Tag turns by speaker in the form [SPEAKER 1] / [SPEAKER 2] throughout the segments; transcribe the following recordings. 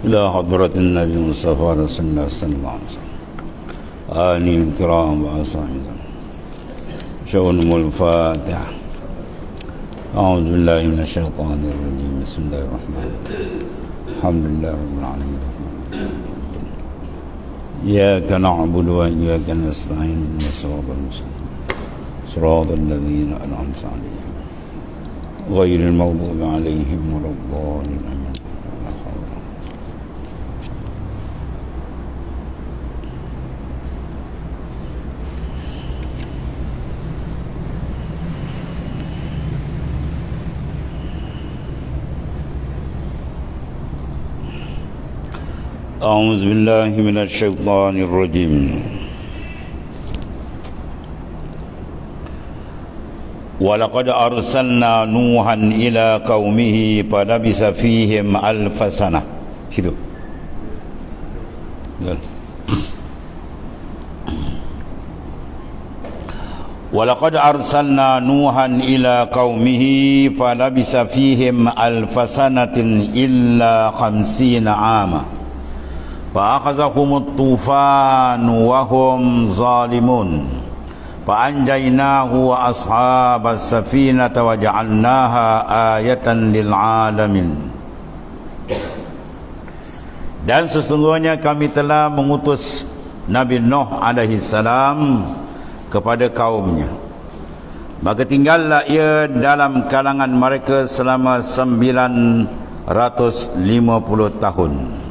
[SPEAKER 1] إلى حضرة النبي المصطفى رسول الله صلى الله عليه وسلم آله الكرام وأصحابه شؤون الفاتحة. أعوذ بالله من الشيطان الرجيم. بسم الله الرحمن الرحيم. الحمد لله رب العالمين. إياك نعبد وإياك نستعين. اهدنا الصراط المستقيم صراط الذين أنعمت عليهم غير المغضوب عليهم ولا الضالين. أعوذ بالله من الشيطان الرجيم. ولقد أرسلنا نوحا إلى قومه فلبث فيهم 1000 سنة. Situ. ولقد أرسلنا نوحا إلى قومه فلبث فيهم 1000 سنة إلا 50 عاما فأخذهم الطوفان وهم ظالمون فأنجيناه وأصحاب السفينة وجعلناها آية للعالمين. Dan sesungguhnya kami telah mengutus Nabi Nuh alaihi salam kepada kaumnya, maka tinggallah ia dalam kalangan mereka selama 950 tahun.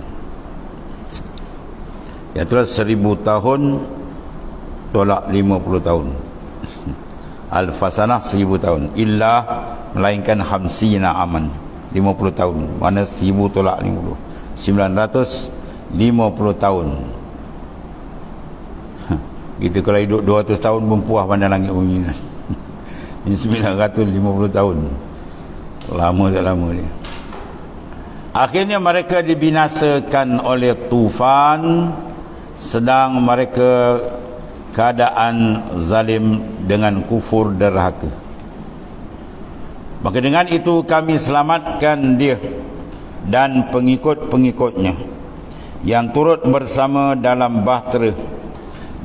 [SPEAKER 1] Ya, terus 1000 tahun tolak 50 tahun. Al-fasanah 1000 tahun. Illa melainkan hamsina aman, 50 tahun. Mana 1000 tolak 50? 950 tahun. Kita kalau hidup 200 tahun pun puas pandang langit bumi. Ini 950 tahun. Lama tak lama dia. Akhirnya mereka dibinasakan oleh tufan sedang mereka keadaan zalim dengan kufur derhaka. Maka dengan itu kami selamatkan dia dan pengikut-pengikutnya yang turut bersama dalam bahtera,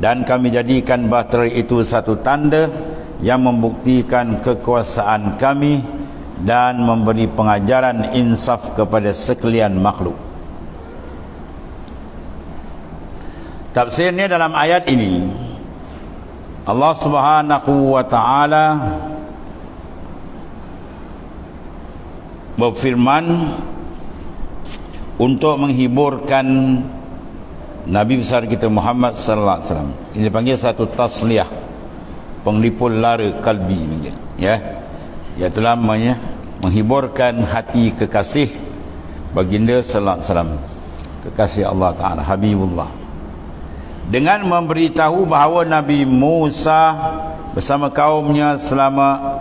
[SPEAKER 1] dan kami jadikan bahtera itu satu tanda yang membuktikan kekuasaan kami dan memberi pengajaran insaf kepada sekalian makhluk. Tafsirnya dalam ayat ini, Allah Subhanahu wa ta'ala berfirman untuk menghiburkan Nabi besar kita Muhammad sallallahu alaihi wasallam. Ini dipanggil satu tasliyah, penglipur lara kalbi mungkin, ya. Iaitu namanya menghiburkan hati kekasih baginda sallallahu alaihi wasallam, kekasih Allah Taala, Habibullah, dengan memberitahu bahawa Nabi Musa bersama kaumnya selama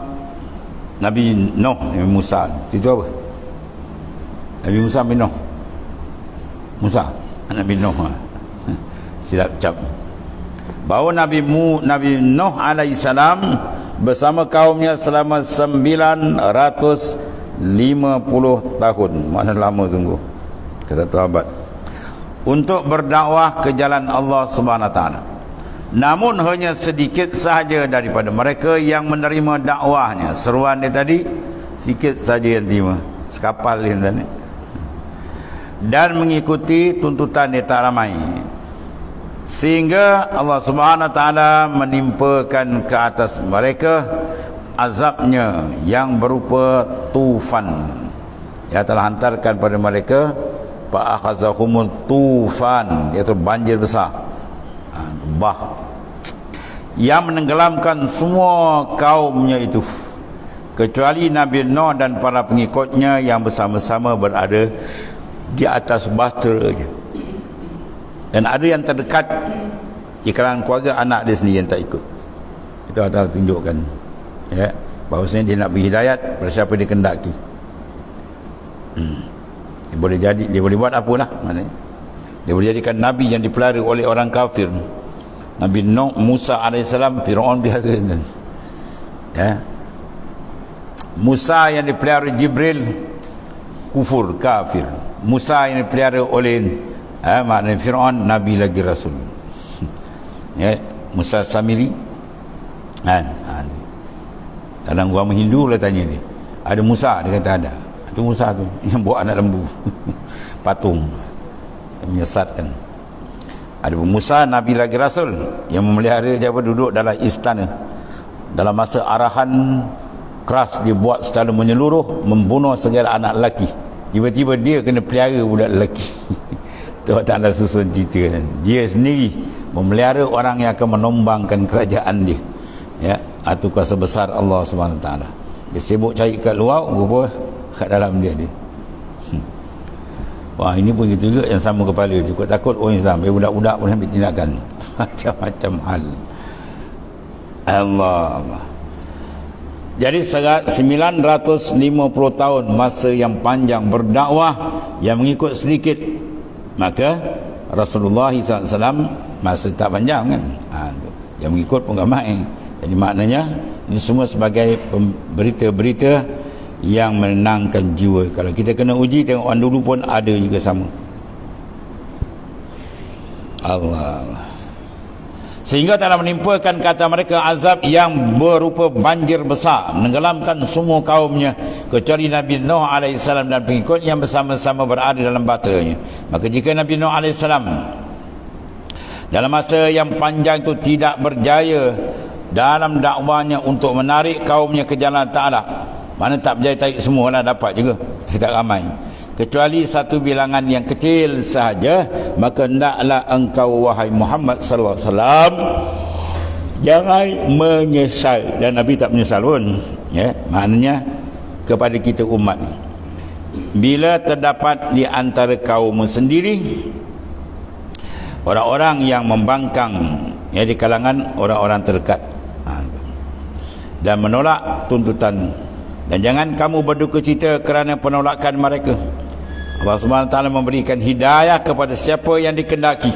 [SPEAKER 1] Nabi Nuh, Nabi Musa itu apa? Nabi Musa bin Nuh, Musa Nabi Nuh, silap cap. Bahawa Nabi Nuh alaihi salam bersama kaumnya selama 950 tahun, mana lama sungguh, ke satu abad, untuk berdakwah ke jalan Allah Subhanahu wa taala. Namun hanya sedikit sahaja daripada mereka yang menerima dakwahnya. Seruan dia tadi sikit saja yang terima, sekapal yang tadi, dan mengikuti tuntutan dia tak ramai, sehingga Allah Subhanahu wa taala menimpakan ke atas mereka azabnya yang berupa tufan yang telah hantarkan pada mereka. Fa'akhazahumul tufan, iaitu banjir besar, bah, yang menenggelamkan semua kaumnya itu, kecuali Nabi Nuh dan para pengikutnya yang bersama-sama berada di atas bahtera. Dan ada yang terdekat di kalangan keluarga, anak dia sendiri yang tak ikut. Itu Allah tunjukkan, ya, bahawasanya dia nak beri hidayat pada siapa dia kendaki. Dia boleh jadi, dia boleh buat apalah, maknanya dia boleh jadikan nabi yang dipelara oleh orang kafir. Nabi Nuh, Musa AS, Fir'aun biara, ya. Musa yang dipelihara Jibril kufur, kafir. Musa yang dipelihara oleh maknanya Fir'aun, Nabi lagi Rasul. Ya, Musa Samiri dalam agama Hindu lah tanya dia, ada Musa? Dia kata ada. Itu Musa tu yang buat anak lembu patung yang menyesatkan. Ada Musa, Nabi lagi Rasul, yang memelihara dia duduk dalam istana. Dalam masa arahan keras, dia buat secara menyeluruh, membunuh segala anak lelaki. Tiba-tiba dia kena pelihara budak lelaki. Tu tak ada susun cerita. Dia sendiri memelihara orang yang akan menombangkan kerajaan dia. Ya, itu kuasa besar Allah SWT. Dia sibuk cari kat luar, rupa kat dalam dia. Wah, ini pun gitu juga, yang sama kepala. Cukup takut orang Islam, budak-budak pun ambil tindakan. Macam-macam hal. Allah. Jadi 950 tahun masa yang panjang berdakwah, yang mengikut sedikit. Maka Rasulullah SAW masa tak panjang kan, yang mengikut pun ramai. Jadi maknanya ini semua sebagai berita-berita yang menenangkan jiwa. Kalau kita kena uji, tengok orang dulu pun ada juga sama. Allah. Sehingga telah menimpakan kata mereka azab yang berupa banjir besar, menenggelamkan semua kaumnya kecuali Nabi Nuh AS dan pengikut yang bersama-sama berada dalam bateranya. Maka jika Nabi Nuh AS dalam masa yang panjang itu tidak berjaya dalam dakwanya untuk menarik kaumnya ke jalan Ta'ala, mana tak berjaya, tarik semua lah dapat juga, tidak ramai, kecuali satu bilangan yang kecil sahaja, maka hendaklah engkau wahai Muhammad sallallahu alaihi wasallam jangan menyesal. Dan Nabi tak menyesal pun, ya, maknanya kepada kita umat, bila terdapat di antara kaum sendiri orang-orang yang membangkang, ya, di kalangan orang-orang terdekat, dan menolak tuntutan, dan jangan kamu berduka cita kerana penolakan mereka. Allah SWT memberikan hidayah kepada siapa yang dikehendaki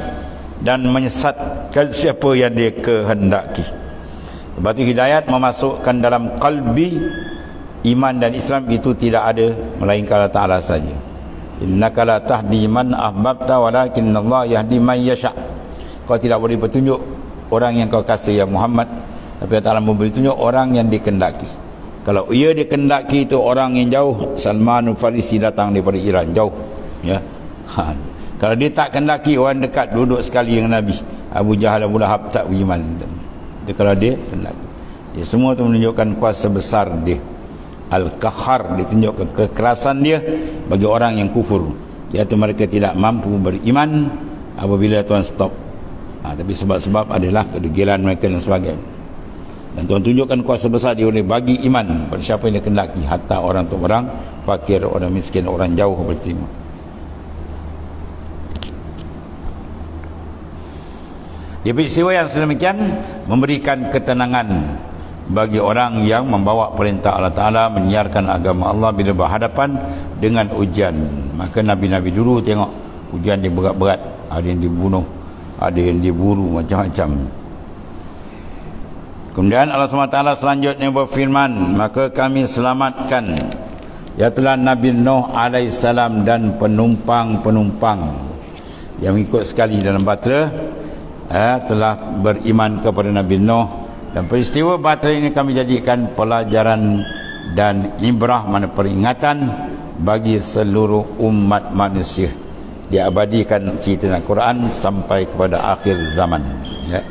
[SPEAKER 1] dan menyesatkan siapa yang dia kehendaki. Sebab itu hidayat memasukkan dalam qalbi iman dan Islam itu tidak ada melainkan Allah Ta'ala saja. Innaka la tahdi man ahbabta walakinnallaha yahdi man yasha. Kau tidak boleh bertunjuk orang yang kau kasih ya Muhammad, tapi Allah Ta'ala memberi tunjuk orang yang dikehendaki. Kalau ia dikehendaki itu orang yang jauh, Salman Farisi datang daripada Iran, jauh, ya. Kalau dia tak kehendaki, orang dekat duduk sekali dengan Nabi, Abu Jahal, Abu Lahab tak beriman. Itu kalau dia kehendaki. Dia semua itu menunjukkan kuasa besar dia, Al-Qahar, ditunjukkan kekerasan dia bagi orang yang kufur, iaitu mereka tidak mampu beriman apabila Tuhan stop. Tapi sebab-sebab adalah kedegilan mereka dan sebagainya. Dan Tuhan tunjukkan kuasa besar dia boleh bagi iman pada siapa yang dia kehendaki, hatta orang tu orang fakir, orang miskin, orang jauh berterima. Di peristiwa yang sedemikian memberikan ketenangan bagi orang yang membawa perintah Allah Ta'ala, menyiarkan agama Allah bila berhadapan dengan ujian. Maka Nabi-Nabi dulu tengok ujian dia berat-berat, ada yang dibunuh, ada yang diburu, macam-macam. Kemudian Allah SWT selanjutnya berfirman, maka kami selamatkan, iaitu Nabi Nuh AS dan penumpang-penumpang yang ikut sekali dalam bahtera, telah beriman kepada Nabi Nuh. Dan peristiwa bahtera ini kami jadikan pelajaran dan ibrah, mana peringatan bagi seluruh umat manusia. Diabadikan cerita Al-Quran sampai kepada akhir zaman, ya.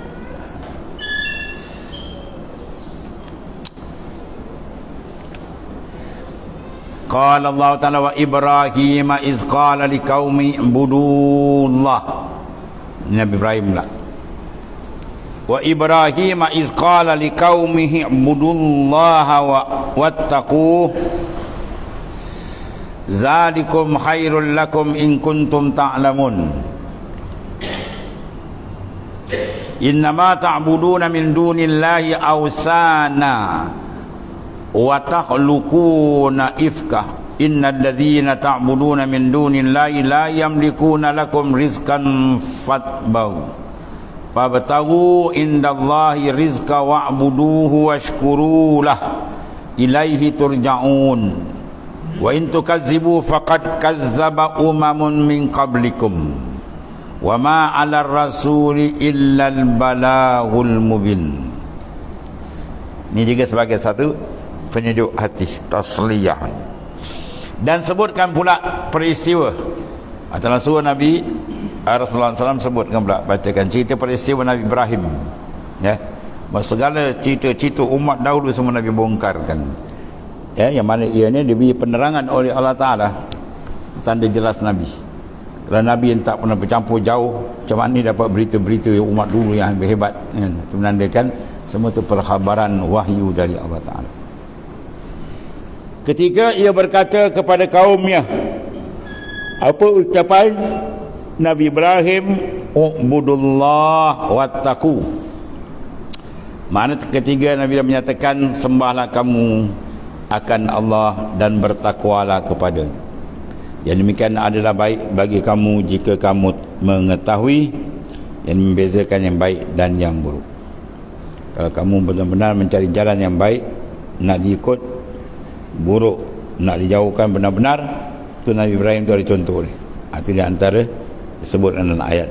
[SPEAKER 1] Qala Allah Ta'ala wa Ibrahim iz qala liqaumi ibudullah. Nabi Ibrahim lah. Wa Ibrahim iz qala liqaumihi ibudullaha wattaquh zalikum khairul lakum in kuntum ta'lamun. Innama ta'buduna min dunillahi awsana wa takhluquna ifka innal ladzina ta'buduna min dunillahi la yamlikuna lakum rizqan fabtaghu indallahi rizqa wa'buduhu washkuru lah ilaihi turja'un wa in tukazzibu faqad kazzaba umamun min qablikum wa ma 'alar rasuli illal balaghul mubin. Ini juga sebagai satu penyejuk hati, tasliyah. Dan sebutkan pula peristiwa atas suruh Nabi Rasulullah SAW sebutkan pula, bacakan cerita peristiwa Nabi Ibrahim, ya. Segala cerita-cerita umat dahulu semua Nabi bongkarkan, ya, yang mana ianya diberi penerangan oleh Allah Ta'ala, tanda jelas Nabi. Kalau Nabi yang tak pernah bercampur jauh, macam mana ni dapat berita-berita umat dulu yang berhebat, kan? Itu menandakan semua itu perkhabaran wahyu dari Allah Ta'ala. Ketika ia berkata kepada kaumnya, apa ucapan Nabi Ibrahim? Ubudullah wattaqu. Mana ketiga Nabi dah menyatakan, sembahlah kamu akan Allah dan bertakwalah kepada. Yang demikian adalah baik bagi kamu jika kamu mengetahui yang membezakan yang baik dan yang buruk. Kalau kamu benar-benar mencari jalan yang baik, nak diikut, buruk nak dijauhkan benar-benar, itu Nabi Ibrahim itu ada contoh ni. Itu di antara disebut dalam ayat.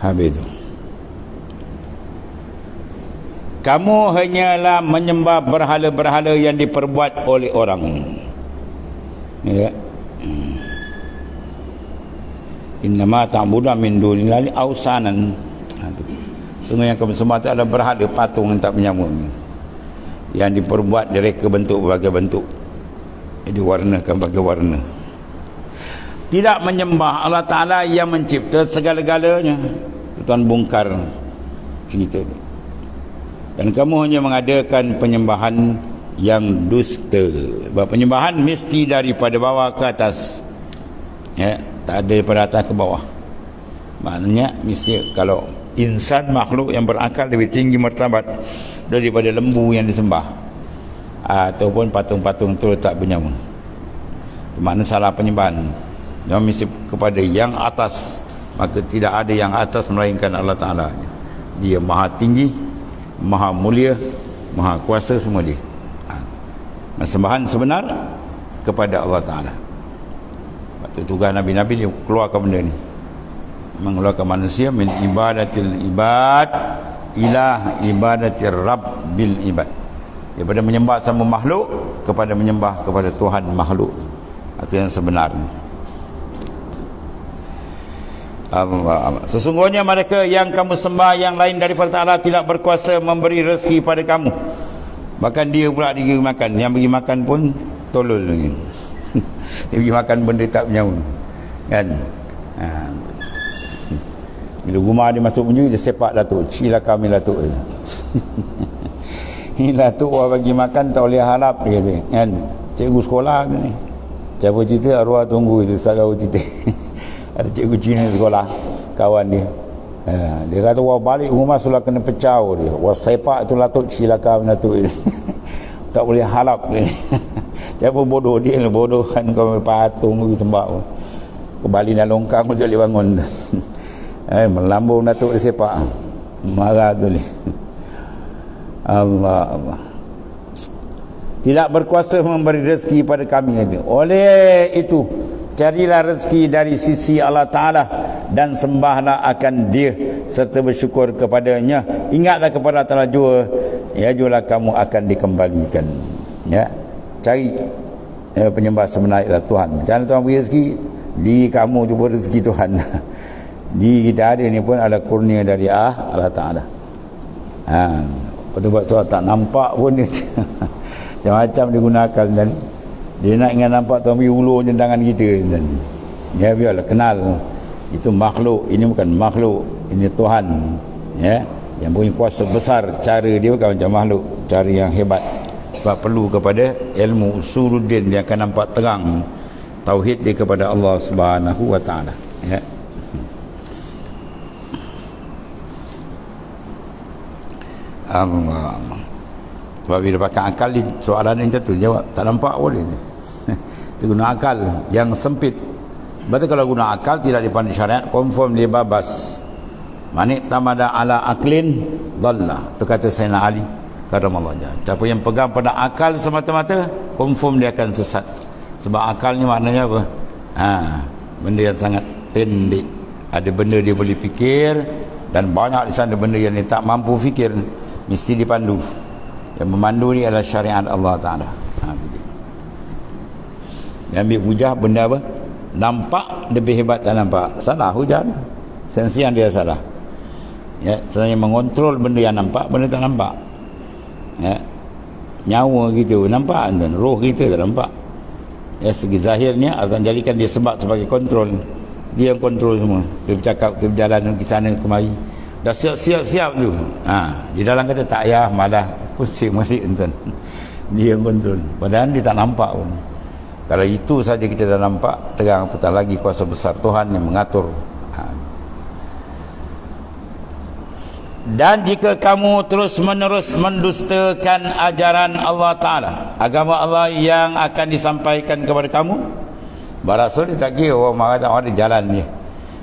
[SPEAKER 1] Habis itu, kamu hanyalah menyembah berhala-berhala yang diperbuat oleh orang, ya. Innama ta'budu min dunillahi awsanan. Sungguh yang kamu sembah itu adalah berhala, patung yang tak menyambung, yang diperbuat dari bentuk berbagai bentuk, diwarnakan berbagai warna. Tidak menyembah Allah Ta'ala yang mencipta segala-galanya. Tuan bongkar cerita ini. Dan kamu hanya mengadakan penyembahan yang dusta. Sebab penyembahan mesti daripada bawah ke atas, ya, tak ada daripada atas ke bawah. Maknanya mesti, kalau insan makhluk yang berakal lebih tinggi martabat daripada lembu yang disembah ataupun patung-patung itu tak bernyawa. Itu makna salah penyembahan. Dia mesti kepada yang atas, maka tidak ada yang atas melainkan Allah Ta'ala. Dia maha tinggi, maha mulia, maha kuasa, semua dia. Sembahan sebenar kepada Allah Ta'ala. Waktu tugas Nabi-Nabi dia keluarkan benda ni, mengeluarkan manusia min ibadatil ibad ila ibadatir rabbil ibad, daripada menyembah sama makhluk kepada menyembah kepada Tuhan makhluk. Itu yang sebenarnya. Sesungguhnya mereka yang kamu sembah yang lain daripada Allah tidak berkuasa memberi rezeki pada kamu. Bahkan dia pula diberi makan. Yang bagi makan pun tolol lagi. Dia bagi makan benda tak bernyawa, kan? Bila rumah dia masuk penjuru, dia sepak datuk, cilah kami datuk. Ini datuk orang bagi makan tak boleh harap, dia kata, kan? Cikgu sekolah ni, siapa cerita arwah tunggu itu, saya cerita. Ada cikgu Cina sekolah, kawan dia, dia kata wah balik rumah sudah kena pecah dia, wah sepak tu latuk cilaka datuk. Tak boleh harap. Siapa bodoh dia lah, bodoh kan, kau patung pergi sembah kembali nak longkang pun tak boleh bangun. Melambung datuk dia sepak, marah tu ni. Allah tidak berkuasa memberi rezeki pada kami. Oleh itu carilah rezeki dari sisi Allah Ta'ala dan sembahlah akan dia serta bersyukur kepadanya. Ingatlah kepada Allah Ta'ala jua, ya, jualah kamu akan dikembalikan, ya. Cari penyembah sebenar ialah Tuhan. Macam mana Tuhan beri rezeki? Di kamu cuba rezeki Tuhan. Di kita ada ni pun ada kurnia dari Allah Ta'ala. Pada buat soal tak nampak pun dia macam-macam digunakan, dan dia nak ingat nampak Tuhan beri ulur je tangan kita, dan ya, biarlah kenal itu makhluk, ini bukan makhluk, ini Tuhan, ya, yang punya kuasa besar. Cara dia bukan macam makhluk, cara yang hebat. Sebab perlu kepada ilmu usuluddin yang akan nampak terang tauhid dia kepada Allah Subhanahu wa Ta'ala, ya. Allah. Sebab bila pakai akal ni, soalan ni macam tu jawab tak nampak boleh ni. Dia guna akal yang sempit. Berarti kalau guna akal tidak dipandang syariat, confirm dia babas. Manik tamada ala aklin dhalla. Itu kata Sayyidina Ali karamallahu wajhah. Siapa yang pegang pada akal semata-mata, confirm dia akan sesat. Sebab akalnya maknanya apa? Benda yang sangat pendek. Ada benda dia boleh fikir, dan banyak di sana benda yang dia tak mampu fikir, mesti dipandu. Yang memandu ni adalah syariat Allah Ta'ala. Yang ambil hujah benda apa? Nampak lebih hebat tak nampak. Salah hujah. Sensi yang dia salah. Ya, sebenarnya mengontrol benda yang nampak, benda tak nampak. Ya. Nyawa gitu nampak, dan roh kita tak nampak. Ya, segi zahirnya akan jadikan dia sebab sebagai kontrol. Dia yang kontrol semua. Dia bercakap, dia berjalan ke sana kemari. Dah siap-siap tu. Di dalam kata tak payah, malah pusing balik tuan. Dia yang kontrol. Padahal dia tak nampak pun. Kalau itu saja kita dah nampak, terang apatah lagi kuasa besar Tuhan yang mengatur. Dan jika kamu terus menerus mendustakan ajaran Allah Ta'ala, agama Allah yang akan disampaikan kepada kamu, barasul dia tak kira orang marah tak ada jalan dia.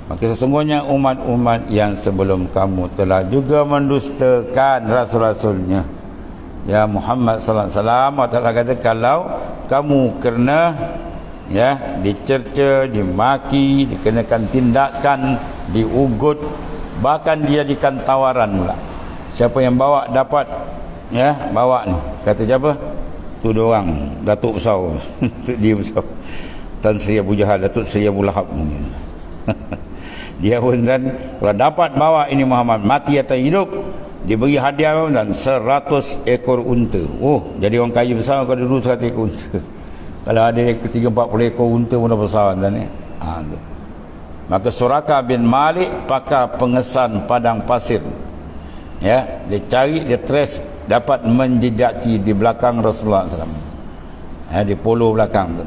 [SPEAKER 1] Maka sesungguhnya umat-umat yang sebelum kamu telah juga mendustakan rasul-rasulnya. Ya Muhammad sallallahu alaihi wasallam, Allah Ta'ala kata kalau kamu kerana dicerca, dimaki, dikenakan tindakan, diugut, bahkan dijadikan tawaran pula. Siapa yang bawa dapat bawa ni. Kata siapa? Tu dua orang, Datuk Besar. Datuk dia besar. Tan Sri Abu Jahal, Datuk Sri Abu Lahab mungkin. Dia pun dan kalau dapat bawa ini Muhammad mati atau hidup, diberi hadiah dan 100 ekor unta. Jadi orang kaya besar kalau dulu 100 ekor unta. Kalau ada 30-40 ekor unta pun dah besar kan ni. Maka Suraka bin Malik pakar pengesan padang pasir. Ya, dia cari, dia trace, dapat menjejaki di belakang Rasulullah SAW. Di polo belakang tu.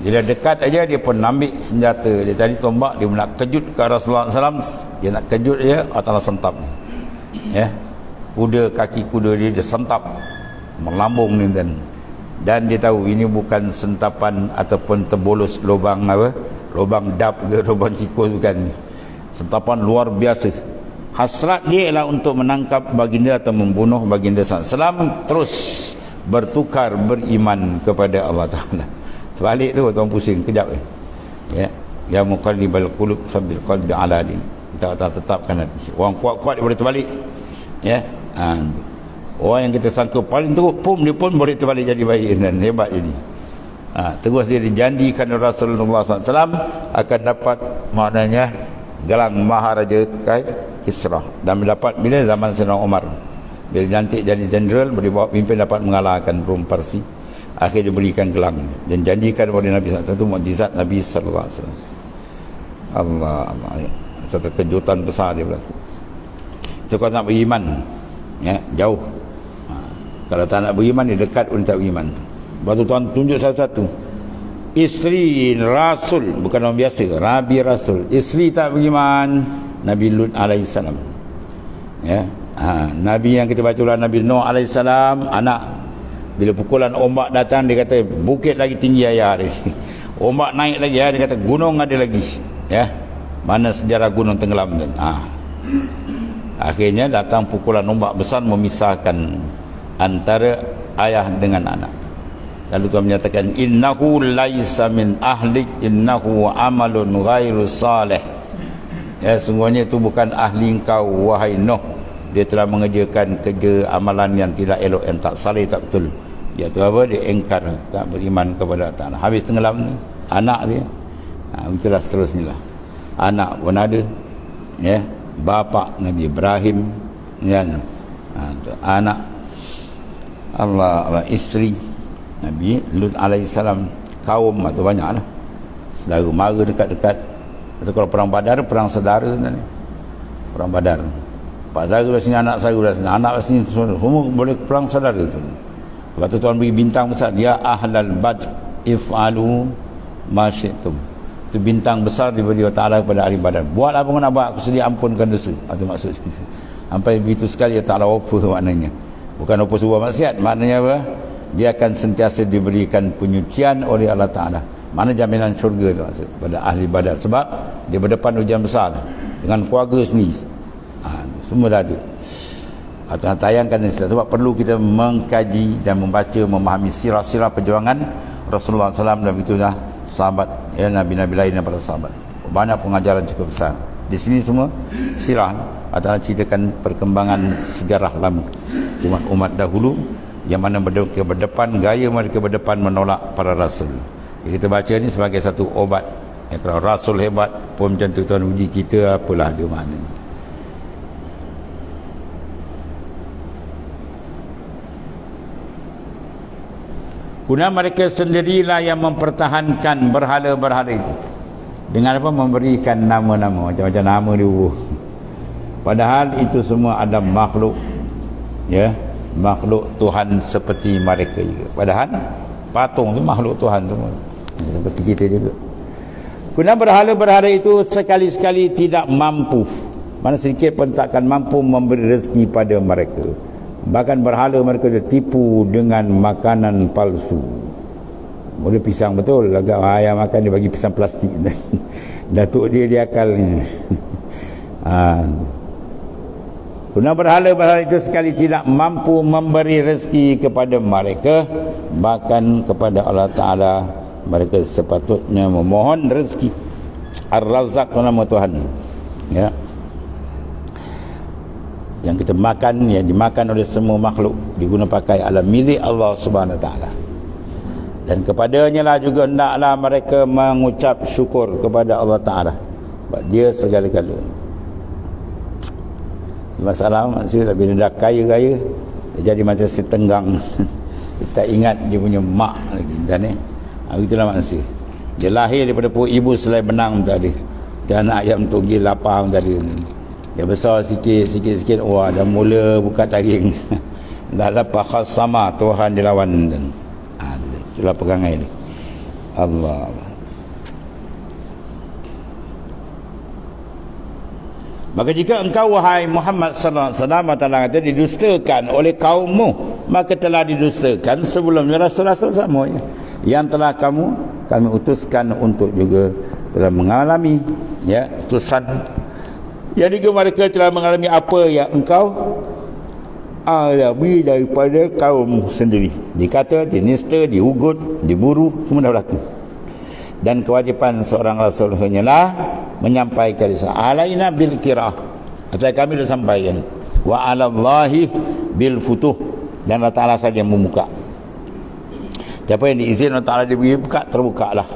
[SPEAKER 1] Bila dekat aja dia pun ambil senjata. Dia tadi tombak, dia nak kejut ke Rasulullah SAW. Dia nak kejut dia, Allah sentap. Kuda, kaki kuda dia sentap melambung ni dan dia tahu ini bukan sentapan ataupun terbolos lubang lubang dap ke lubang tikus, bukan. Sentapan luar biasa. Hasrat dia ialah untuk menangkap baginda atau membunuh baginda SAW. Terus bertukar beriman kepada Allah Ta'ala. Sebalik tu tuan pusing kejap ya muqallibal qulub sabbil qalbi ala din. Kita tetapkan hati. Orang kuat-kuat dia boleh terbalik. Orang yang kita sangka paling teruk pun dia pun boleh terbalik jadi baik dan hebat jadi. Terus dia dijanjikan Rasulullah SAW akan dapat maknanya gelang Maharaja Kisra, dan mendapat bila zaman Sayyidina Umar, bila dilantik jadi jenderal, boleh bawa pimpin, dapat mengalahkan Rom Parsi. Akhirnya diberikan gelang dan janjikan kepada Nabi SAW. Itu mukjizat Nabi SAW. Allah satu kejutan besar dia berlaku. Itu kalau nak beriman jauh. Kalau tak nak beriman, dia dekat pun tak beriman. Lepas tu Tuhan tunjuk satu-satu. Isteri Rasul, bukan orang biasa, Rabi Rasul. Isteri tak beriman, Nabi Lut alaihissalam. Nabi yang kita baca lah, Nabi Nuh alaihissalam, anak. Bila pukulan ombak datang, dia kata bukit lagi tinggi ayah dia. Ombak naik lagi, dia kata gunung ada lagi. Mana sejarah gunung tenggelam tu. Akhirnya datang pukulan ombak besar memisahkan antara ayah dengan anak. Lalu Tuhan menyatakan innahu laisa min ahlik innahu amalun ghairu salih. Sungguhnya itu bukan ahli engkau wahai Nuh. Dia telah mengerjakan kerja amalan yang tidak elok, yang tak salih, tak betul. Iaitu apa? Dia engkar, tak beriman kepada Allah. Habis tenggelam ni anak dia. Itulah seterusnya lah. Anak pun ada, bapa Nabi Ibrahim, anak Allah, isteri Nabi Lut alaihissalam, kaum atau banyak lah, saudara mara dekat-dekat. Atau kalau perang Badar, perang saudara ni. Perang Badar, pak saudara dah sini, anak saudara dah sini, anak dah sini, semua boleh perang saudara tu. Sebab tu Tuhan beri bintang besar, ya ahlal badr if'alu ma syi'tum. Itu bintang besar diberi Allah Ta'ala kepada ahli Badar. Buat apa kau nak buat, aku sedia ampunkan dosa. Itu maksud situ. Sampai begitu sekali Allah Ta'ala offer maknanya. Bukan offer sebuah maksiat, maknanya apa? dia akan sentiasa diberikan penyucian oleh Allah Ta'ala. Mana jaminan syurga tu maksud pada ahli Badar, sebab dia berdepan ujian besar dengan keluarga sendiri. Semua dah ada. Atau tayangkan ini sebab perlu kita mengkaji dan membaca, memahami sirah-sirah perjuangan Rasulullah SAW dan itulah sahabat, ya, nabi-nabi lain dan para sahabat. Banyak pengajaran cukup besar. Di sini semua sirah atau ceritakan perkembangan sejarah lama umat dahulu yang mana mereka berdepan, gaya mereka berdepan menolak para rasul. Jadi kita baca ni sebagai satu obat. Ya, kalau rasul hebat pun macam tu, Tuhan uji kita apalah dia mana. Guna mereka sendirilah yang mempertahankan berhala-berhala itu. Dengan apa? Memberikan nama-nama, macam-macam nama dia. Padahal itu semua ada makhluk, ya, makhluk Tuhan seperti mereka juga. Padahal patung tu makhluk Tuhan semua, seperti kita juga. Guna berhala-berhala itu sekali-sekali tidak mampu, mana sedikit pun takkan mampu memberi rezeki pada mereka. Bahkan berhala mereka ditipu dengan makanan palsu. Boleh pisang betul, agak ayam makan dia bagi pisang plastik. Datuk dia akal ni. Guna berhala-berhala itu sekali tidak mampu memberi rezeki kepada mereka, bahkan kepada Allah Ta'ala mereka sepatutnya memohon rezeki. Ar-Razzaq nama Tuhan, ya, yang kita makan, yang dimakan oleh semua makhluk, diguna pakai adalah milik Allah Subhanahu Wa Ta'ala. Dan kepadanya lah juga hendaklah mereka mengucap syukur kepada Allah Ta'ala, sebab dia segala-gala. Masalah maksudnya bila dah kaya-kaya dia jadi macam si tenggang. Kita ingat dia punya mak lagi dan ni. Itulah manusia. Dia lahir daripada perut ibu selai benang tadi. Dan anak ayam togil lapar tadi. Dia besar sikit, wah dah mula buka taring. Dah lepas sama Tuhan dilawan. Itulah pegangan ini. Allah. Maka jika engkau wahai Muhammad sallallahu alaihi wasallam kata didustakan oleh kaummu, maka telah didustakan sebelumnya rasul-rasul semuanya yang telah kami utuskan untuk juga telah mengalami, ya, utusan. Yang juga mereka telah mengalami apa yang engkau alami daripada kaum sendiri. Dikata, dinista, diugut, diburu, semua dah berlaku. Dan kewajipan seorang rasul hanyalah menyampaikan risalah. Alaina bil qiraah, atau kami dah sampaikan. Wa 'alallahi bil futuh, dan Allah Ta'ala saja yang membuka. Siapa yang diizinkan Allah Ta'ala dia buka, terbukalah,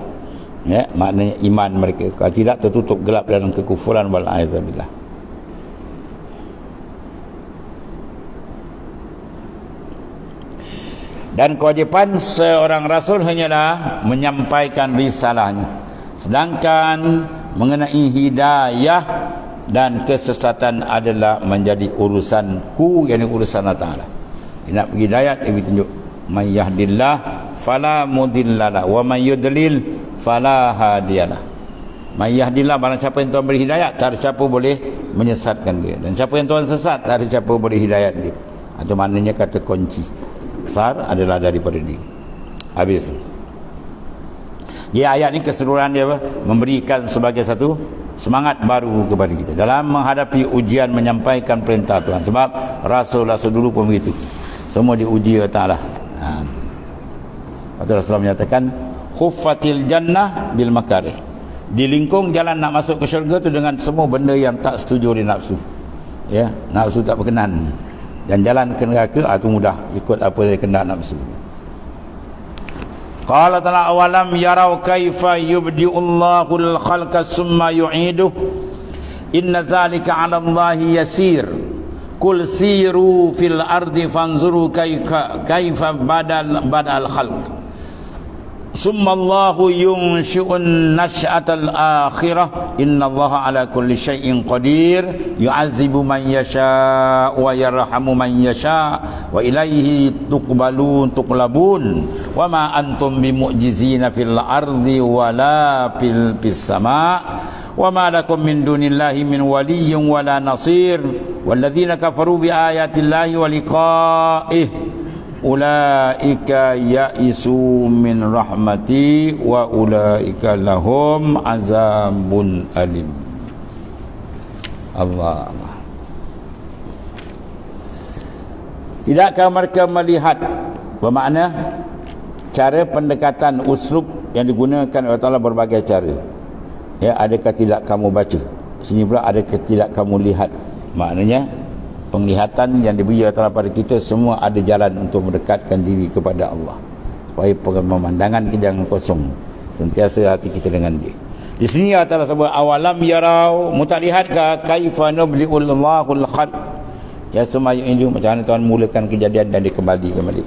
[SPEAKER 1] ya, maknanya iman mereka. Kalau tidak, tertutup gelap dalam kekufuran wal a'idzabillah. Dan kewajipan seorang rasul hanyalah menyampaikan risalahnya. Sedangkan mengenai hidayah dan kesesatan adalah menjadi urusanku, yakni urusan Allah Ta'ala. Dia nak bagi hidayah, dia bagi tunjuk. May yahdillah fala mudhillalah wa may yudlil fala hadiyalah. May yahdillah, barang siapa yang Tuhan beri hidayah, tak ada siapa boleh menyesatkan dia. Dan siapa yang Tuhan sesat, tak ada siapa boleh hidayah dia. Atau maknanya kata kunci besar adalah daripada dia. Habis. Dia ayat ni keseluruhan dia apa? Memberikan sebagai satu semangat baru kepada kita dalam menghadapi ujian menyampaikan perintah Tuhan. Sebab rasul-rasul dulu pun begitu. Semua diuji oleh Ta'ala. Rasulullah menyatakan khuffatil jannah bil makarih. Dilingkung jalan nak masuk ke syurga tu dengan semua benda yang tak setuju oleh nafsu. Ya, nafsu tak berkenan. Dan jalan ke neraka itu mudah, ikut apa yang kehendak nafsu. Qala ta'ala awalam yarau kaifa yubdi'ullahu al-khalqa summa yu'iduh inna zalika 'ala Allahi yasir qul siru fil ardi fanzuru kaifa badal khalq summa Allahu yunshi'un nash'atal akhirah innallaha ala kulli syai'in qadir yu'azibu man yasha' wa yarhamu man yasha' wa ilaihi tuqlabun wa ma antum bimu'jizina fil ardi wala fis sama' wa ma lakum min dunillahi min waliyyin wala nasir walladzina kafaru bi ayatillahi wa liqa'ihi ulaika ya'isu min rahmati wa ulaika lahum azabun alim. Allah. Tidakkah mereka melihat, bermakna cara pendekatan uslub yang digunakan oleh Allah berbagai cara. Ya, adakah tidak kamu baca? Sini pula adakah tidak kamu lihat? Maknanya penglihatan yang diberi Allah pada kita semua ada jalan untuk mendekatkan diri kepada Allah. Supaya pemandangan kita jangan kosong. Sentiasa hati kita dengan dia. Di sini Allah sebut awalam yarau, mutalihatkah kaifa nubli'ul Allahul khalq. Ya semua itu macam mana Tuhan mulakan kejadian dan dikembalikan balik.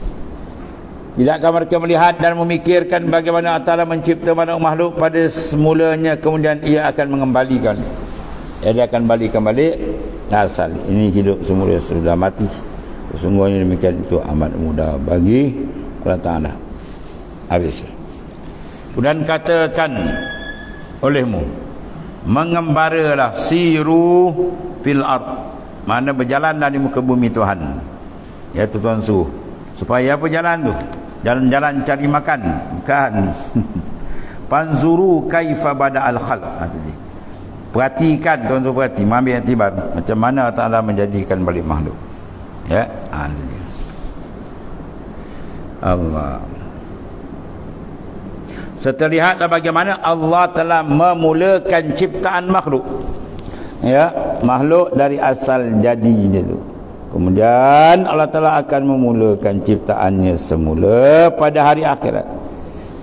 [SPEAKER 1] Tidakkah mereka melihat dan memikirkan bagaimana Allah mencipta makhluk pada semulanya, kemudian ia akan mengembalikan. Dia akan balikan balik asal. Ini hidup semula sudah mati. Sesungguhnya demikian itu amat mudah bagi Allah Ta'ala. Habis. Kemudian katakan olehmu, mengembaralah, siru fil ard, mana berjalan di muka bumi Tuhan. Ya Tuhan suruh. Supaya apa jalan tu? Jalan-jalan cari makan. Bukan. Panzuru kaifa bada'al khalq. Perhatikan, tuan-tuan perhati, ambil iktibar macam mana Allah menjadikan balik makhluk. Ya, Allah. Seterlihatlah bagaimana Allah telah memulakan ciptaan makhluk. Ya, makhluk dari asal jadinya tu. Kemudian Allah Ta'ala akan memulakan ciptaannya semula pada hari akhirat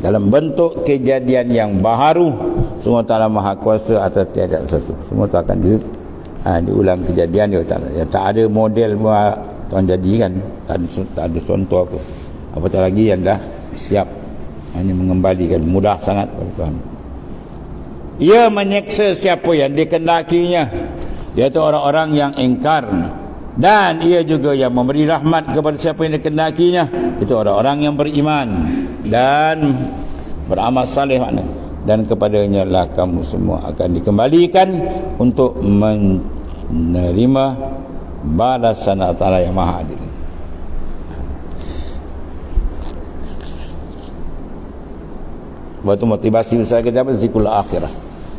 [SPEAKER 1] dalam bentuk kejadian yang baharu. Semua Ta'ala Maha Kuasa atas tiada satu. Semua tu akan diulang kejadian dia Ta'ala. Ya, tak ada model Tuhan jadikan, tak ada contoh apa. Apatah lagi yang dah siap hanya mengembalikan, mudah sangat pada Tuhan. Ia menyeksa siapa yang dikendakinya, iaitu orang-orang yang ingkar, dan ia juga yang memberi rahmat kepada siapa yang dikendakinya, itu orang-orang yang beriman dan beramal saleh, makna dan kepadanya lah kamu semua akan dikembalikan untuk menerima balasan Allah Ta'ala yang maha adil. Waktu motivasi besar kita apa? Zikrul akhirah.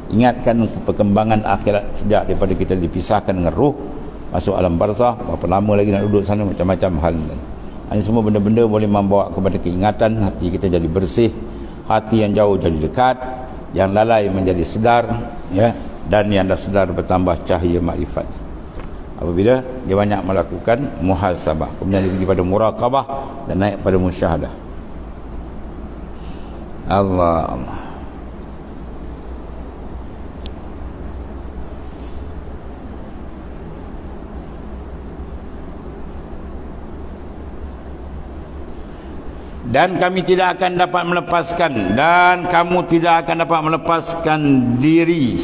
[SPEAKER 1] Ingatkan perkembangan akhirat sejak daripada kita dipisahkan dengan ruh, masuk alam barzah, berapa lama lagi nak duduk sana, macam-macam hal. Ini semua benda-benda boleh membawa kepada keingatan, hati kita jadi bersih, hati yang jauh jadi dekat, yang lalai menjadi sedar, ya, dan yang dah sedar bertambah cahaya makrifat. Apabila dia banyak melakukan muhasabah, kemudian dia pergi pada muraqabah dan naik pada musyahadah. Allah. Dan kami tidak akan dapat melepaskan, dan kamu tidak akan dapat melepaskan diri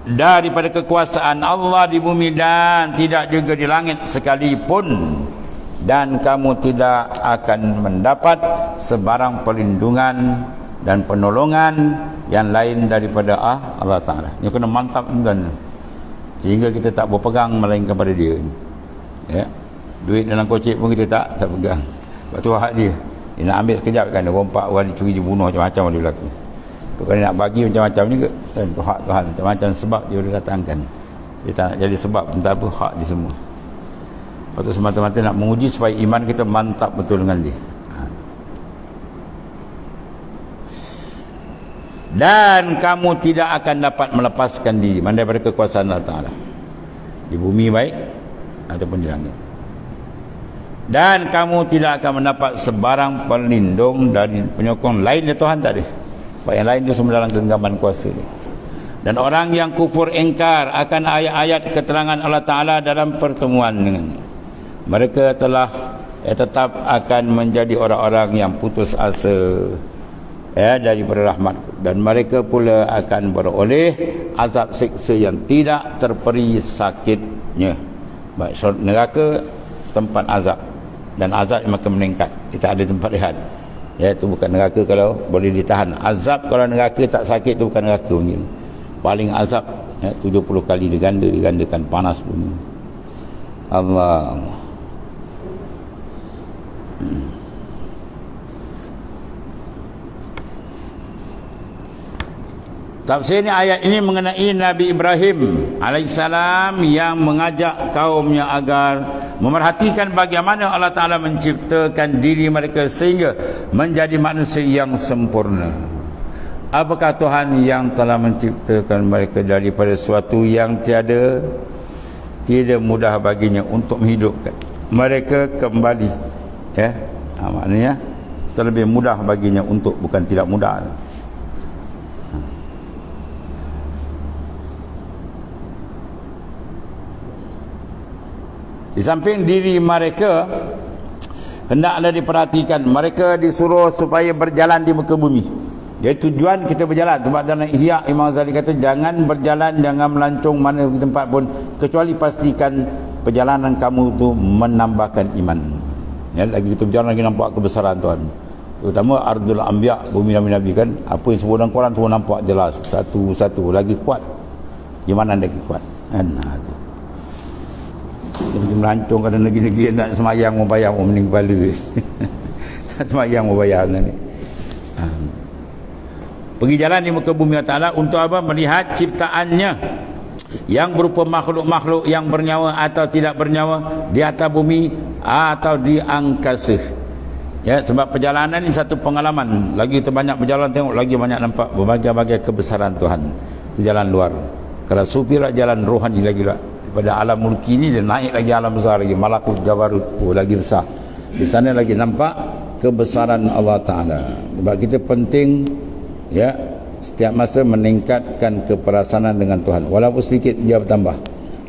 [SPEAKER 1] daripada kekuasaan Allah di bumi dan tidak juga di langit sekalipun, dan kamu tidak akan mendapat sebarang perlindungan dan penolongan yang lain daripada Allah Ta'ala. Ini kena mantap kan, sehingga kita tak berpegang melainkan pada dia. Ya, duit dalam kocek pun kita tak pegang. Sebab tu hak dia. Dia nak ambil sekejap kan, dia rompak orang, dicuri, dibunuh, macam-macam dia berlaku. Kalau dia nak bagi macam-macam juga, dan hak Tuhan macam-macam sebab dia boleh datangkan. Dia tak nak jadi sebab pun tak apa, hak dia semua. Lepas tu semata-mata nak menguji supaya iman kita mantap betul dengan dia. Dan kamu tidak akan dapat melepaskan diri mana daripada kekuasaan Allah Ta'ala, di bumi baik ataupun di langit. Dan kamu tidak akan mendapat sebarang pelindung dari penyokong lain dari Tuhan, tak ada. Sebab yang lain itu semua dalam genggaman kuasa dia. Dan orang yang kufur ingkar akan ayat-ayat keterangan Allah Ta'ala dalam pertemuan dengannya, mereka telah tetap akan menjadi orang-orang yang putus asa daripada rahmat, dan mereka pula akan beroleh azab siksa yang tidak terperi sakitnya. Baik, neraka tempat azab, dan azab yang makin meningkat, kita ada tempat lihat. Ya, itu bukan neraka kalau boleh ditahan. Azab kalau neraka tak sakit, itu bukan neraka punya. Paling azab 70 kali digandakan panas dunia. Allah. Tafsir ayat ini mengenai Nabi Ibrahim alaihissalam yang mengajak kaumnya agar memerhatikan bagaimana Allah Ta'ala menciptakan diri mereka sehingga menjadi manusia yang sempurna. Apakah Tuhan yang telah menciptakan mereka daripada sesuatu yang tiada? Tidak mudah baginya untuk menghidupkan mereka kembali, ya. Maknanya terlebih mudah baginya untuk, bukan tidak mudah. Di samping diri mereka hendaklah diperhatikan, mereka disuruh supaya berjalan di muka bumi. Jadi tujuan kita berjalan. Sebab dalam Ihya Imam Ghazali kata jangan berjalan, jangan melancong mana tempat pun kecuali pastikan perjalanan kamu tu menambahkan iman. Ya, lagi kita berjalan lagi nampak kebesaran Tuhan. Terutama Ardul Anbiya, bumi Nabi-Nabi kan, apa yang sebut dalam Quran semua nampak jelas satu-satu, lagi kuat. Iman lagi kuat. Kan? Tu. Lagi melancong kadang lagi nak semayang membayar mening kepala. Semayang membayar ni. Pergi jalan di muka bumi Allah Ta'ala untuk apa? Melihat ciptaannya yang berupa makhluk-makhluk yang bernyawa atau tidak bernyawa di atas bumi atau di angkasa. Ya, sebab perjalanan ini satu pengalaman. Lagi kita banyak berjalan tengok, lagi banyak nampak berbagai-bagai kebesaran Tuhan. Itu jalan luar. Kalau supir jalan rohani lagi lah. Pada alam mulki ni dia naik lagi alam besar lagi, malakut jabarut, lagi besar. Di sana lagi nampak kebesaran Allah Ta'ala. Sebab kita penting, ya, setiap masa meningkatkan keperasaan dengan Tuhan. Walaupun sedikit dia bertambah,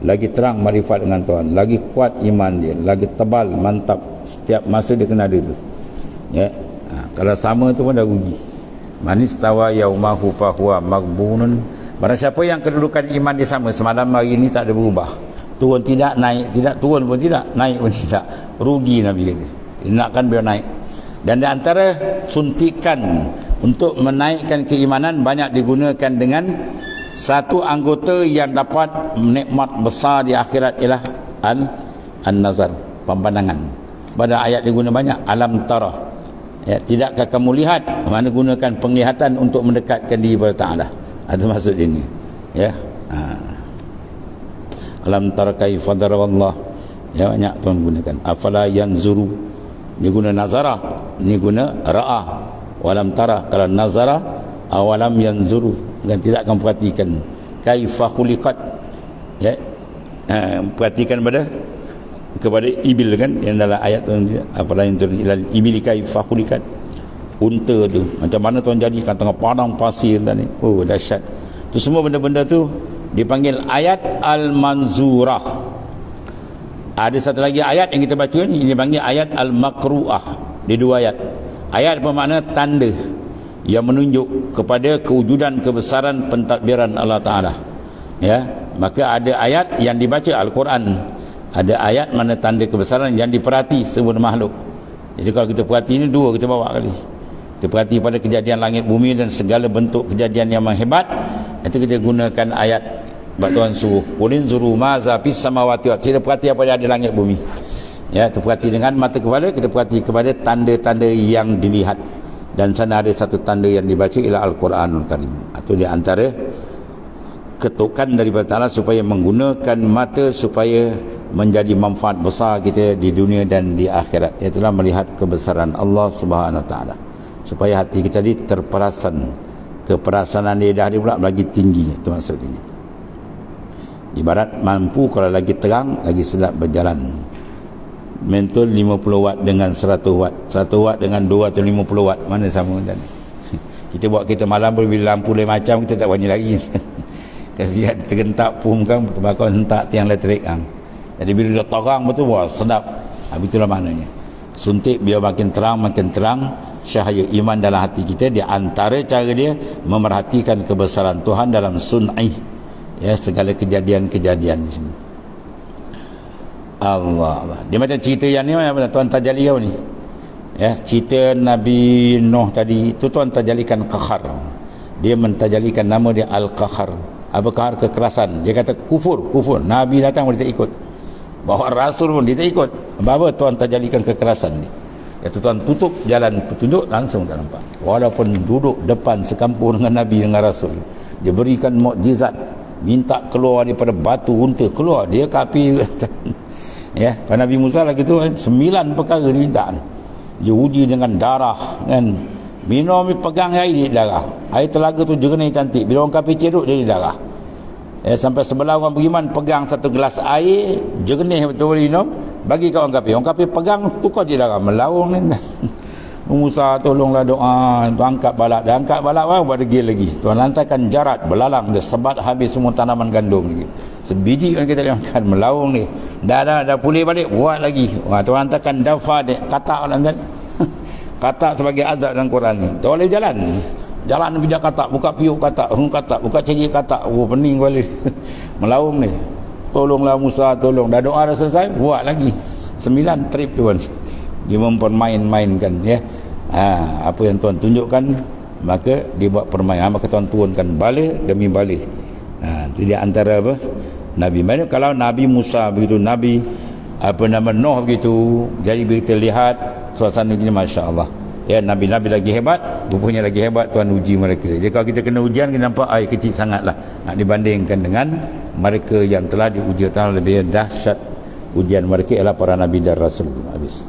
[SPEAKER 1] lagi terang marifat dengan Tuhan, lagi kuat iman dia, lagi tebal, mantap. Setiap masa dia kena ada tu, ya. Kalau sama tu pun dah rugi. Manis tawa yaumahu fahuwa maghbunun. Barang siapa yang kedudukan iman dia sama, semalam hari ini tak ada berubah, turun tidak, naik tidak, turun pun tidak, naik pun tidak, rugi Nabi kata. Nakkan biar naik. Dan di antara suntikan untuk menaikkan keimanan banyak digunakan dengan satu anggota yang dapat nikmat besar di akhirat ialah an-nazar, pemandangan. Pada ayat diguna banyak, alam tara, ya, tidakkah kamu lihat? Mana gunakan penglihatan untuk mendekatkan diri kepada Ta'ala. Itu maksud ini, ya. Alam tara kaifa daraballah, ya, banyak tuan gunakan. Afala yanzuru, ni guna nazara, ni guna ra'a. Walam tara, kalau nazara awalam yanzuru, dan tidak akan perhatikan kaifa khuliqat, ya. Perhatikan kepada ibil kan, yang dalam ayat tu, afala yanzuru ilal ibili kaifa khuliqat. Unta tu macam mana tuan jadikan tengah padang pasir tadi. Oh, dahsyat. Tu semua benda-benda tu dipanggil ayat al-manzurah. Ada satu lagi ayat yang kita baca ni, ini dipanggil ayat al-makru'ah. Di dua ayat. Ayat bermakna tanda yang menunjuk kepada kewujudan kebesaran pentadbiran Allah Ta'ala, ya. Maka ada ayat yang dibaca Al-Quran, ada ayat mana tanda kebesaran yang diperhati semua makhluk. Jadi kalau kita perhati ini dua kita bawa kali. Kita perhati pada kejadian langit bumi dan segala bentuk kejadian yang menghebat, itu kita gunakan ayat. Sebab Tuhan suruh qulin zuru ma za fis samawati wa, kita perhati apa yang ada langit bumi, ya. Kita perhati dengan mata kepala, kita perhati kepada tanda-tanda yang dilihat. Dan sana ada satu tanda yang dibaca ialah Al-Quranul Karim. Itu di antara ketukan daripada Ta'ala supaya menggunakan mata supaya menjadi manfaat besar kita di dunia dan di akhirat. Itulah melihat kebesaran Allah Subhanahu Wa Ta'ala, supaya hati kita ni terperasan, keperasaan dia dah ada pula lagi tinggi. Itu maksud ini. Ibarat mampu kalau lagi terang, lagi sedap berjalan. Mentul 50 watt dengan 100 watt, 100 watt dengan 250 watt, mana sama dan kita buat kita malam bila lampu lain macam kita tak berani lagi. Kasihan tergentak pun kan, terbakar hentak tiang elektrik kan. Jadi bila dah terang betul, wah sedap. Itulah maknanya. Suntik biar makin terang cahaya iman dalam hati kita. Di antara cara dia memerhatikan kebesaran Tuhan dalam sun'i, ya, segala kejadian-kejadian di sini. Allah. Dia macam cerita yang ni mana Tuhan tajalli kau ni. Ya, cerita Nabi Nuh tadi itu Tuhan tajalikan qahar. Dia mentajalikan nama dia Al-Qahar. Apa qahar? Kekerasan. Dia kata kufur. Nabi datang dia tak ikut. Bawa Rasul pun dia tak ikut. Apa Tuhan tak jadikan kekerasan ni? Iaitu Tuhan tutup jalan petunjuk, langsung tak nampak. Walaupun duduk depan sekampung dengan Nabi dengan Rasul, dia berikan mukjizat, minta keluar daripada batu unta, keluar dia ke api. Ya, kalau Nabi Musa lagi tu 9 perkara dia minta. Dia uji dengan darah kan. Minum pegang air di darah. Air telaga tu jernih cantik. Bila orang kafir ceruk dia di darah. Sampai sebelah orang beriman pegang satu gelas air jernih betul minum, bagi kat orang kafir. Orang kafir pegang tukar je darah, melaung ni. Musa tolonglah doa, tu angkat balak. Dia angkat balak buat degil lagi. Tuhan lantarkan jarat belalang, dia sebat habis semua tanaman gandum lagi. Sebiji kan kita makan melaung ni. Dah pulih balik, buat lagi. Tuhan hantarkan dafa dia, katak orang kan. Katak sebagai azab dalam Quran ni. Tak boleh jalan bijak katak, buka piuk katak, buka cegik katak. Pening balik. Melaung ni. Tolonglah Musa, tolong. Dah doa dah selesai, buat lagi. 9 trip tuan. Dia mempermain-mainkan ya. Apa yang Tuhan tunjukkan, maka dia buat permainan. Maka Tuhan turunkan bala demi bala. Itu dia antara apa? Nabi. Maksudnya kalau Nabi Musa begitu, Nabi Nuh begitu, jadi kita lihat suasana begini, Masya Allah ya, Nabi-Nabi lagi hebat, rupanya lagi hebat Tuhan uji mereka. Jadi kalau kita kena ujian, kita nampak kecil sangatlah dibandingkan dengan mereka yang telah diuji Tuhan. Lebih dahsyat ujian mereka ialah para Nabi dan Rasul. Habis.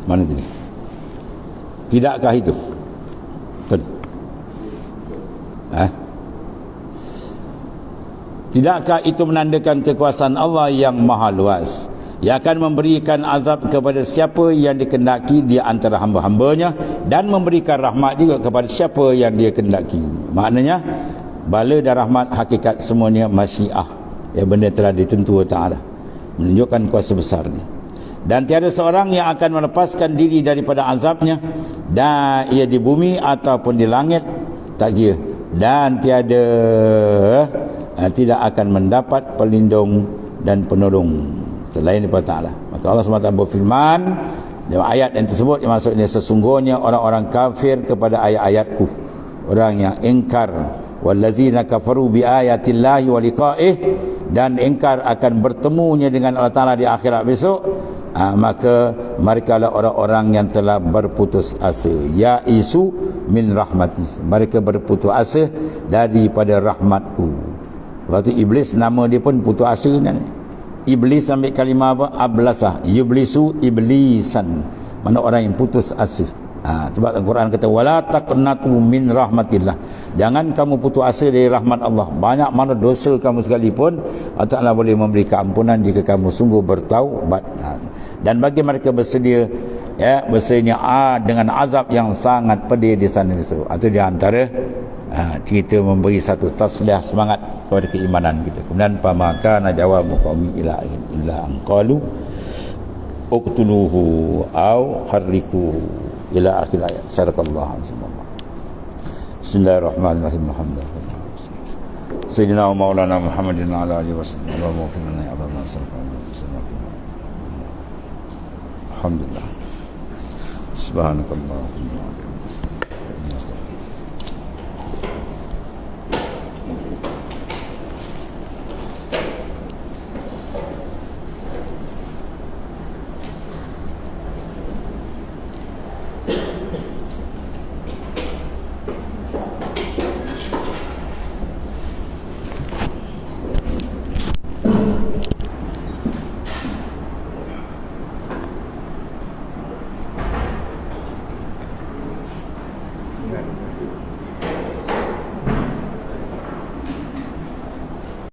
[SPEAKER 1] Mana tadi? Tidakkah itu? Betul. Tidakkah itu menandakan kekuasaan Allah yang maha luas, yang akan memberikan azab kepada siapa yang dikehendaki di antara hamba-hambanya, dan memberikan rahmat juga kepada siapa yang dia kehendaki. Maknanya bala dan rahmat hakikat semuanya masyiah, ya, benda telah ditentu Ta'ala, menunjukkan kuasa besarnya. Dan tiada seorang yang akan melepaskan diri daripada azabnya, dan ia di bumi ataupun di langit, tak kira. Dan tidak akan mendapat pelindung dan penolong selain daripada Ta'ala. Maka Allah SWT berfirman dalam ayat yang tersebut, yang maksudnya sesungguhnya orang-orang kafir kepada ayat-ayatku, orang yang ingkar, wallazina kafaru bi ayatillahi wa liqa'ih, dan ingkar akan bertemunya dengan Allah Ta'ala di akhirat besok, maka mereka adalah orang-orang yang telah berputus asa. Ya isu min rahmati, mereka berputus asa daripada rahmatku. Waktu iblis, nama dia pun putus asa kan? Iblis ambil kalimah apa? Ablasah. Yublisu iblisan, mana orang yang putus asa. Sebab Al-Quran kata wala taqnatu min rahmatillah, jangan kamu putus asa dari rahmat Allah. Banyak mana dosa kamu sekalipun, Allah Ta'ala boleh memberi keampunan jika kamu sungguh bertaubat. Dan bagi mereka bersedia, ya, bersedia dengan azab yang sangat pedih di sana itu. Itu di antara cerita memberi satu tasliyah, semangat kepada keimanan kita. Kemudian pamaka najawabu qaumi ila anqalu uqtuluhu au harriku ila akhir ayat. Sadaqallahu alazim. Bismillahirrahmanirrahim. Alhamdulillah. Sayyidina wa maulana Muhammadin ala alihi wasallam. Allahumma ighfir lana ya rabbana alhamdulillah. Subhanakallahumma wa bihamdika.